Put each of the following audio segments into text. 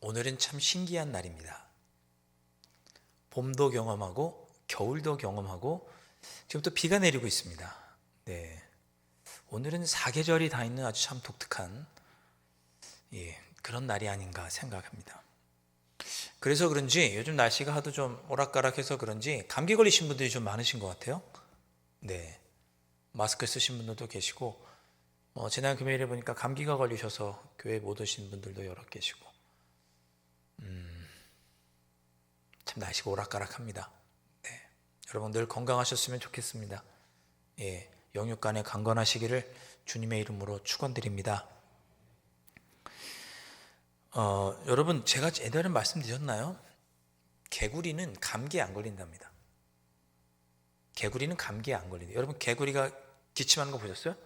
오늘은 참 신기한 날입니다. 봄도 경험하고 겨울도 경험하고 지금 또 비가 내리고 있습니다. 네, 오늘은 사계절이 다 있는 아주 참 독특한 그런 날이 아닌가 생각합니다. 그래서 그런지 요즘 날씨가 하도 좀 오락가락해서 그런지 감기 걸리신 분들이 좀 많으신 것 같아요. 네, 마스크 쓰신 분들도 계시고 지난 금요일에 보니까 감기가 걸리셔서 교회 못 오신 분들도 여러 계시고 참 날씨가 오락가락합니다. 네, 여러분 늘 건강하셨으면 좋겠습니다. 영육간에 강건하시기를 주님의 이름으로 축원드립니다. 여러분 제가 예전에 말씀드렸나요? 개구리는 감기에 안 걸린답니다. 개구리는 감기에 안 걸린다. 여러분 개구리가 기침하는 거 보셨어요?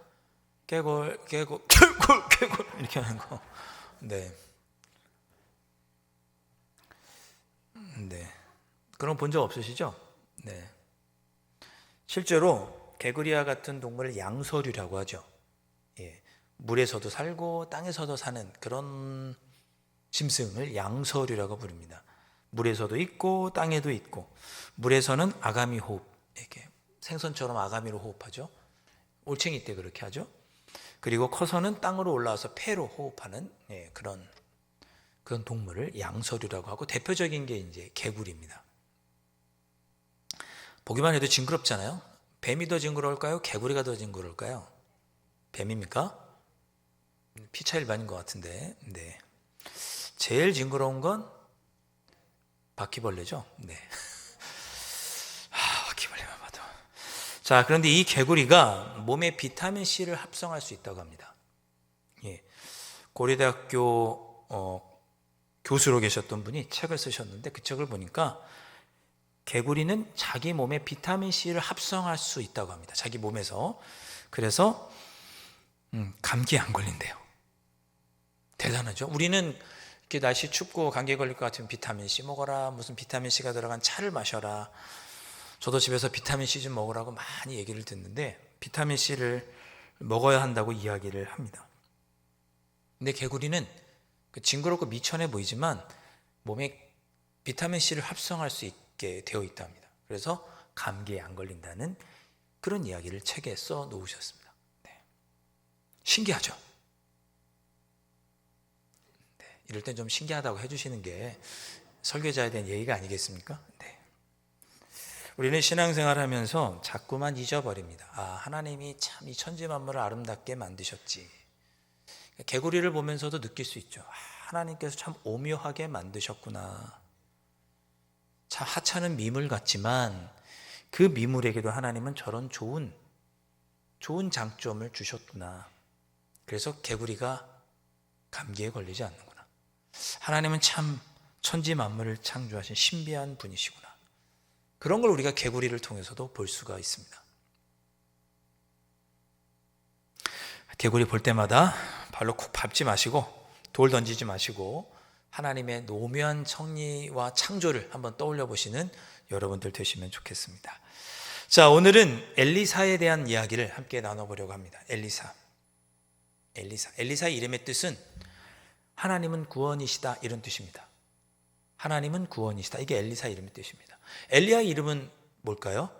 개굴 이렇게 하는 거. 네. 그런 거 본 적 없으시죠? 네. 실제로 개구리와 같은 동물을 양서류라고 하죠. 물에서도 살고 땅에서도 사는 그런 짐승을 양서류라고 부릅니다. 물에서도 있고 땅에도 있고, 물에서는 아가미 호흡, 이렇게 생선처럼 아가미로 호흡하죠. 올챙이 때 그렇게 하죠. 그리고 커서는 땅으로 올라와서 폐로 호흡하는 그런 동물을 양서류라고 하고, 대표적인 게 이제 개구리입니다. 보기만 해도 징그럽잖아요. 뱀이 더 징그러울까요? 개구리가 더 징그러울까요? 뱀입니까? 피차 일반인 것 같은데. 네. 제일 징그러운 건 바퀴벌레죠. 네. 바퀴벌레만 봐도. 자, 그런데 이 개구리가 몸에 비타민 C를 합성할 수 있다고 합니다. 고려대학교 교수로 계셨던 분이 책을 쓰셨는데 그 책을 보니까 개구리는 자기 몸에 비타민 C를 합성할 수 있다고 합니다. 자기 몸에서. 그래서 감기에 안 걸린대요. 대단하죠. 우리는 이렇게 날씨 춥고 감기 걸릴 것 같으면 비타민 C 먹어라, 무슨 비타민 C가 들어간 차를 마셔라. 저도 집에서 비타민 C 좀 먹으라고 많이 얘기를 듣는데 비타민 C를 먹어야 한다고 이야기를 합니다. 근데 개구리는 징그럽고 미천해 보이지만 몸에 비타민 C를 합성할 수 있게 되어 있다 합니다. 그래서 감기에 안 걸린다는 그런 이야기를 책에 써 놓으셨습니다. 네. 신기하죠? 이럴 땐 좀 신기하다고 해주시는 게 설교자에 대한 예의가 아니겠습니까? 네. 우리는 신앙생활을 하면서 자꾸만 잊어버립니다. 하나님이 참 이 천지 만물을 아름답게 만드셨지. 개구리를 보면서도 느낄 수 있죠. 하나님께서 참 오묘하게 만드셨구나. 참 하찮은 미물 같지만 그 미물에게도 하나님은 저런 좋은 장점을 주셨구나. 그래서 개구리가 감기에 걸리지 않는구나. 하나님은 참 천지 만물을 창조하신 신비한 분이시구나. 그런 걸 우리가 개구리를 통해서도 볼 수가 있습니다. 개구리 볼 때마다 발로 콕 밟지 마시고 돌 던지지 마시고 하나님의 노묘한 섭리와 창조를 한번 떠올려 보시는 여러분들 되시면 좋겠습니다. 자, 오늘은 엘리사에 대한 이야기를 함께 나눠보려고 합니다. 엘리사의 이름의 뜻은 하나님은 구원이시다, 이런 뜻입니다. 하나님은 구원이시다. 이게 엘리사 이름의 뜻입니다. 엘리야의 이름은 뭘까요?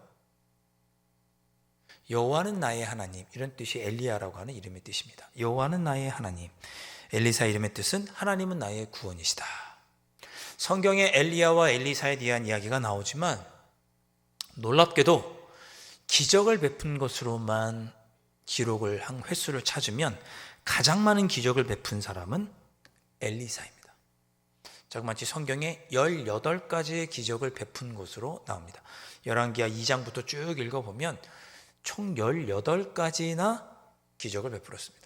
여호와는 나의 하나님, 이런 뜻이 엘리야라고 하는 이름의 뜻입니다. 여호와는 나의 하나님. 엘리사 이름의 뜻은 하나님은 나의 구원이시다. 성경에 엘리야와 엘리사에 대한 이야기가 나오지만 놀랍게도 기적을 베푼 것으로만 기록을 한 횟수를 찾으면 가장 많은 기적을 베푼 사람은 엘리사입니다. 자그마치 성경에 18가지의 기적을 베푼 것으로 나옵니다. 열왕기하 2장부터 쭉 읽어보면 총 18가지나 기적을 베풀었습니다.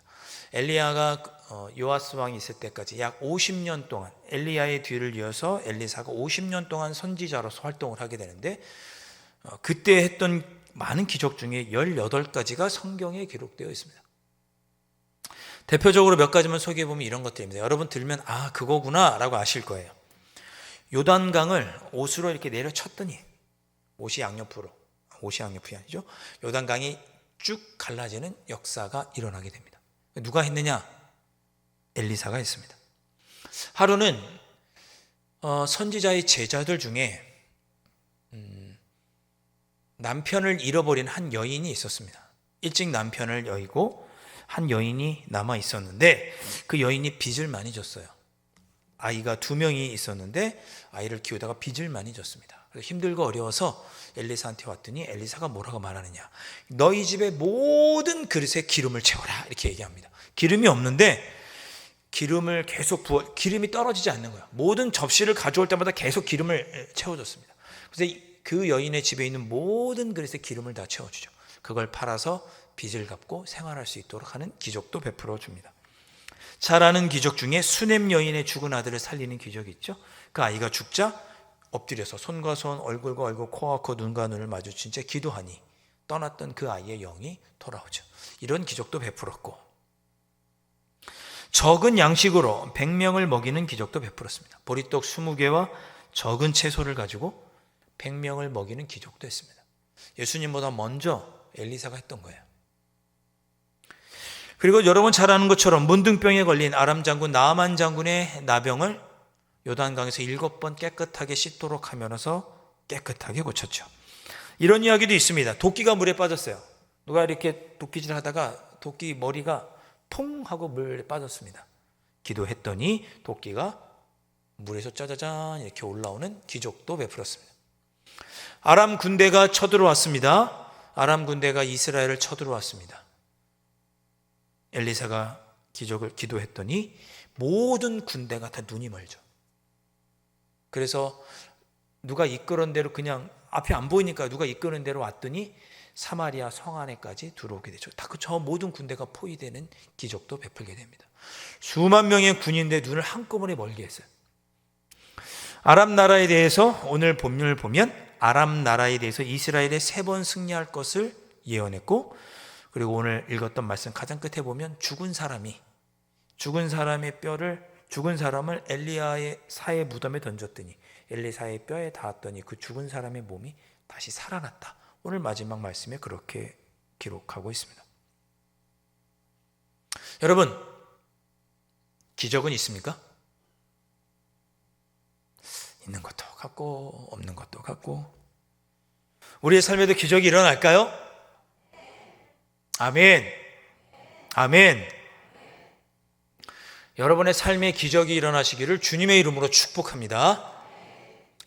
엘리야가 요아스 왕이 있을 때까지 약 50년 동안 엘리야의 뒤를 이어서 엘리사가 50년 동안 선지자로서 활동을 하게 되는데 그때 했던 많은 기적 중에 18가지가 성경에 기록되어 있습니다. 대표적으로 몇 가지만 소개해보면 이런 것들입니다. 여러분 들으면 그거구나 라고 아실 거예요. 요단강을 옷으로 이렇게 내려쳤더니 옷이 양옆이 아니죠. 요단강이 쭉 갈라지는 역사가 일어나게 됩니다. 누가 했느냐? 엘리사가 했습니다. 하루는 선지자의 제자들 중에 남편을 잃어버린 한 여인이 있었습니다. 일찍 남편을 여의고 한 여인이 남아 있었는데 그 여인이 빚을 많이 졌어요. 아이가 2명이 있었는데 아이를 키우다가 빚을 많이 졌습니다. 그래서 힘들고 어려워서 엘리사한테 왔더니 엘리사가 뭐라고 말하느냐, 너희 집의 모든 그릇에 기름을 채워라, 이렇게 얘기합니다. 기름이 없는데 기름을 계속 기름이 떨어지지 않는 거예요. 모든 접시를 가져올 때마다 계속 기름을 채워줬습니다. 그래서 그 여인의 집에 있는 모든 그릇에 기름을 다 채워주죠. 그걸 팔아서 빚을 갚고 생활할 수 있도록 하는 기적도 베풀어 줍니다. 잘 아는 기적 중에 수넴 여인의 죽은 아들을 살리는 기적이 있죠. 그 아이가 죽자 엎드려서 손과 손, 얼굴과 얼굴, 코와 코, 눈과 눈을 마주친 채 기도하니 떠났던 그 아이의 영이 돌아오죠. 이런 기적도 베풀었고, 적은 양식으로 100명을 먹이는 기적도 베풀었습니다. 보리떡 20개와 적은 채소를 가지고 100명을 먹이는 기적도 했습니다. 예수님보다 먼저 엘리사가 했던 거예요. 그리고 여러분 잘 아는 것처럼 문둥병에 걸린 아람 장군 나아만 장군의 나병을 요단강에서 7번 깨끗하게 씻도록 하면서 깨끗하게 고쳤죠. 이런 이야기도 있습니다. 도끼가 물에 빠졌어요. 누가 이렇게 도끼질 하다가 도끼 머리가 퐁 하고 물에 빠졌습니다. 기도했더니 도끼가 물에서 짜자잔 이렇게 올라오는 기적도 베풀었습니다. 아람 군대가 쳐들어왔습니다. 아람 군대가 이스라엘을 쳐들어왔습니다. 엘리사가 기적을 기도했더니 모든 군대가 다 눈이 멀죠. 그래서 누가 이끄는 대로 그냥 앞이 안 보이니까 누가 이끄는 대로 왔더니 사마리아 성 안에까지 들어오게 되죠. 저 모든 군대가 포위되는 기적도 베풀게 됩니다. 수만 명의 군인들 눈을 한꺼번에 멀게 했어요. 아람 나라에 대해서 오늘 본문을 보면 아람 나라에 대해서 이스라엘에 3번 승리할 것을 예언했고, 그리고 오늘 읽었던 말씀 가장 끝에 보면 죽은 사람의 뼈를, 죽은 사람을 엘리야의 사의 무덤에 던졌더니 엘리사의 뼈에 닿았더니 그 죽은 사람의 몸이 다시 살아났다. 오늘 마지막 말씀에 그렇게 기록하고 있습니다. 여러분, 기적은 있습니까? 있는 것도 같고 없는 것도 같고. 우리의 삶에도 기적이 일어날까요? 아멘. 아멘. 여러분의 삶에 기적이 일어나시기를 주님의 이름으로 축복합니다.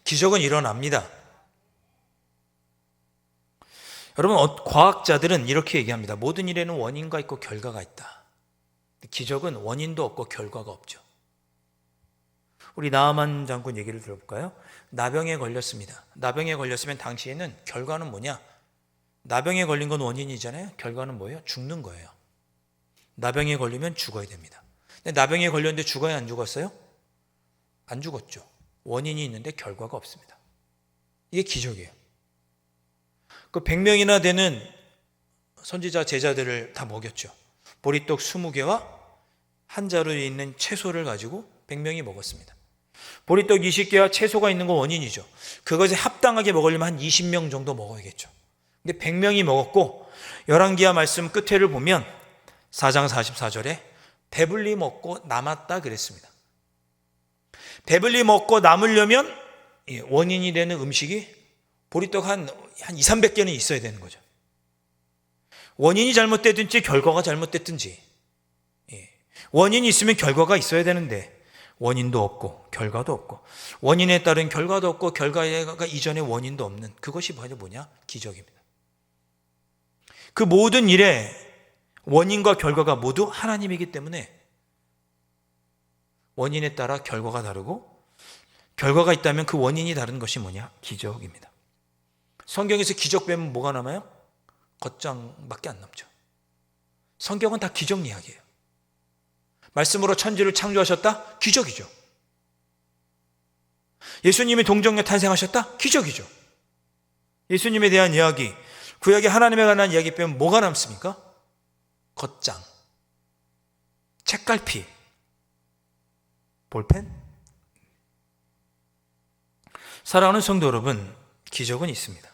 기적은 일어납니다. 여러분, 과학자들은 이렇게 얘기합니다. 모든 일에는 원인과 있고 결과가 있다. 기적은 원인도 없고 결과가 없죠. 우리 나아만 장군 얘기를 들어볼까요? 나병에 걸렸습니다. 나병에 걸렸으면 당시에는 결과는 뭐냐? 나병에 걸린 건 원인이잖아요. 결과는 뭐예요? 죽는 거예요. 나병에 걸리면 죽어야 됩니다. 근데 나병에 걸렸는데 죽어야 안 죽었어요? 안 죽었죠. 원인이 있는데 결과가 없습니다. 이게 기적이에요. 그 100명이나 되는 선지자 제자들을 다 먹였죠. 보리떡 20개와 한 자루에 있는 채소를 가지고 100명이 먹었습니다. 보리떡 20개와 채소가 있는 건 원인이죠. 그것에 합당하게 먹으려면 한 20명 정도 먹어야겠죠. 근데 100명이 먹었고, 열왕기하 말씀 끝에를 보면 4장 44절에 배불리 먹고 남았다 그랬습니다. 배불리 먹고 남으려면 원인이 되는 음식이 보리떡 한 2, 300개는 있어야 되는 거죠. 원인이 잘못됐든지 결과가 잘못됐든지, 원인이 있으면 결과가 있어야 되는데 원인도 없고 결과도 없고, 원인에 따른 결과도 없고 결과가 이전에 원인도 없는, 그것이 뭐냐? 기적입니다. 그 모든 일에 원인과 결과가 모두 하나님이기 때문에 원인에 따라 결과가 다르고, 결과가 있다면 그 원인이 다른 것이 뭐냐? 기적입니다. 성경에서 기적 빼면 뭐가 남아요? 겉장밖에 안 남죠. 성경은 다 기적 이야기예요. 말씀으로 천지를 창조하셨다? 기적이죠. 예수님이 동정녀 탄생하셨다? 기적이죠. 예수님에 대한 이야기, 구약의 하나님에 관한 이야기 빼면 뭐가 남습니까? 겉장, 책갈피, 볼펜? 사랑하는 성도 여러분, 기적은 있습니다.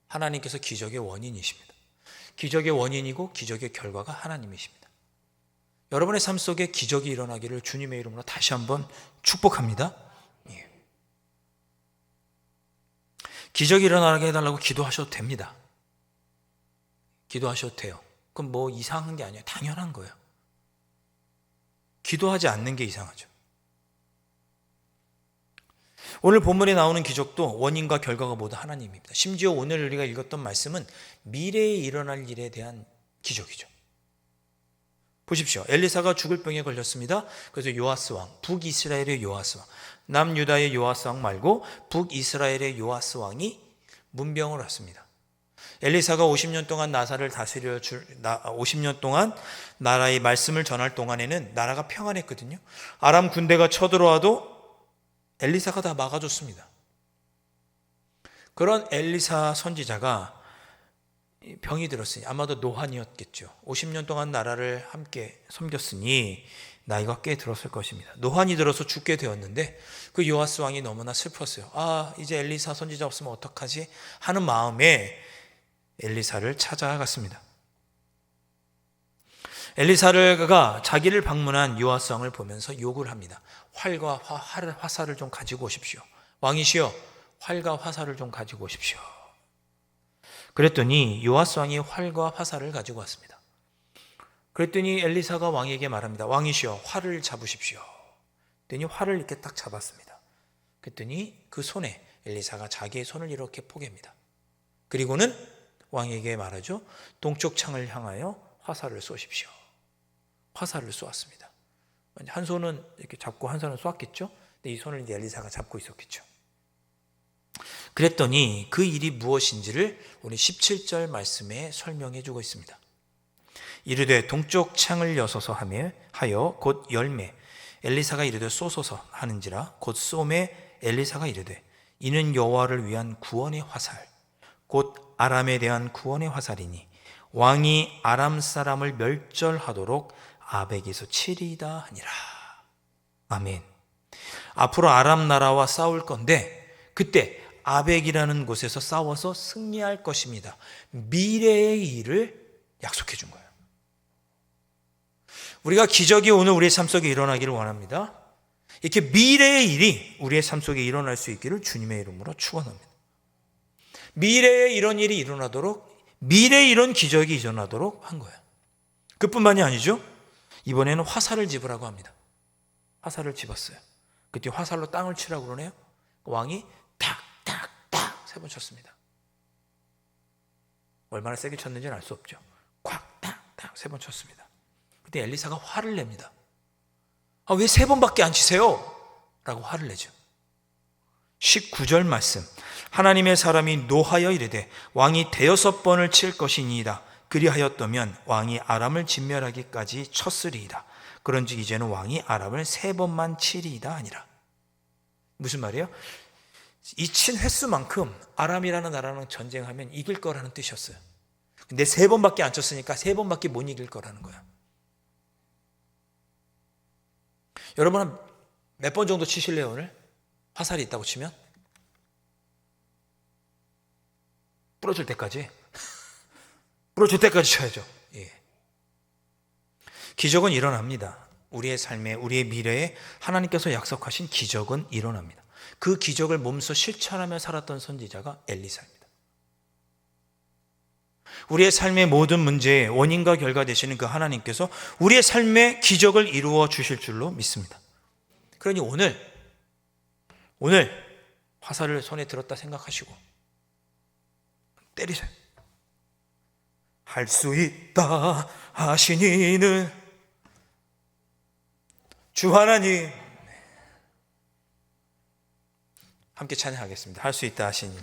하나님께서 기적의 원인이십니다. 기적의 원인이고 기적의 결과가 하나님이십니다. 여러분의 삶 속에 기적이 일어나기를 주님의 이름으로 다시 한번 축복합니다. 기적이 일어나게 해달라고 기도하셔도 됩니다. 기도하셔도 돼요. 그건 뭐 이상한 게 아니에요. 당연한 거예요. 기도하지 않는 게 이상하죠. 오늘 본문에 나오는 기적도 원인과 결과가 모두 하나님입니다. 심지어 오늘 우리가 읽었던 말씀은 미래에 일어날 일에 대한 기적이죠. 보십시오. 엘리사가 죽을 병에 걸렸습니다. 그래서 요아스 왕, 북이스라엘의 요아스 왕, 남유다의 요아스 왕 말고 북이스라엘의 요아스 왕이 문병을 왔습니다. 엘리사가 50년 동안 나사를 다스려 50년 동안 나라의 말씀을 전할 동안에는 나라가 평안했거든요. 아람 군대가 쳐들어와도 엘리사가 다 막아줬습니다. 그런 엘리사 선지자가 병이 들었으니 아마도 노환이었겠죠. 50년 동안 나라를 함께 섬겼으니 나이가 꽤 들었을 것입니다. 노환이 들어서 죽게 되었는데 그 요아스 왕이 너무나 슬펐어요. 이제 엘리사 선지자 없으면 어떡하지 하는 마음에 엘리사를 찾아갔습니다. 엘리사가 자기를 방문한 요아스 왕을 보면서 욕을 합니다. 활과 화살을 좀 가지고 오십시오. 왕이시여, 활과 화살을 좀 가지고 오십시오. 그랬더니 요아스 왕이 활과 화살을 가지고 왔습니다. 그랬더니 엘리사가 왕에게 말합니다. 왕이시여, 활을 잡으십시오. 그랬더니 활을 이렇게 딱 잡았습니다. 그랬더니 그 손에 엘리사가 자기의 손을 이렇게 포갭니다. 그리고는 왕에게 말하죠. 동쪽 창을 향하여 화살을 쏘십시오. 화살을 쏘았습니다. 한 손은 이렇게 잡고 한 손은 쏘았겠죠. 근데 이 손을 이제 엘리사가 잡고 있었겠죠. 그랬더니 그 일이 무엇인지를 오늘 17절 말씀에 설명해 주고 있습니다. 이르되 동쪽 창을 여소서 하여 곧 열매 엘리사가 이르되 쏘소서 하는지라 곧 쏘매 엘리사가 이르되 이는 여호와를 위한 구원의 화살 곧 아람에 대한 구원의 화살이니 왕이 아람 사람을 멸절하도록 아벡에서 치리이다 하니라. 아멘. 앞으로 아람 나라와 싸울 건데 그때 아벡이라는 곳에서 싸워서 승리할 것입니다. 미래의 일을 약속해 준 거예요. 우리가 기적이 오늘 우리의 삶 속에 일어나기를 원합니다. 이렇게 미래의 일이 우리의 삶 속에 일어날 수 있기를 주님의 이름으로 축원합니다. 미래에 이런 일이 일어나도록, 미래에 이런 기적이 일어나도록 한 거예요. 그뿐만이 아니죠. 이번에는 화살을 집으라고 합니다. 화살을 집었어요. 그때 화살로 땅을 치라고 그러네요. 왕이 탁탁탁 세 번 쳤습니다. 얼마나 세게 쳤는지는 알 수 없죠. 콱 탁탁 세 번 쳤습니다. 그때 엘리사가 화를 냅니다. 왜 세 번밖에 안 치세요? 라고 화를 내죠. 19절 말씀. 하나님의 사람이 노하여 이르되 왕이 대여섯 번을 칠 것이니이다. 그리하였다면 왕이 아람을 진멸하기까지 쳤으리이다. 그런즉 이제는 왕이 아람을 세 번만 치리이다 하니라. 무슨 말이에요? 이 친 횟수만큼 아람이라는 나라랑 전쟁하면 이길 거라는 뜻이었어요. 근데 세 번밖에 안 쳤으니까 세 번밖에 못 이길 거라는 거야. 여러분은 몇 번 정도 치실래요 오늘? 화살이 있다고 치면? 부러질 때까지? 부러질 때까지 쳐야죠. 예. 기적은 일어납니다. 우리의 삶에, 우리의 미래에 하나님께서 약속하신 기적은 일어납니다. 그 기적을 몸소 실천하며 살았던 선지자가 엘리사입니다. 우리의 삶의 모든 문제의 원인과 결과 되시는 그 하나님께서 우리의 삶에 기적을 이루어 주실 줄로 믿습니다. 그러니 오늘 화살을 손에 들었다 생각하시고 때리세요. 할 수 있다 하시니는 주 하나님. 함께 찬양하겠습니다. 할 수 있다 하시니.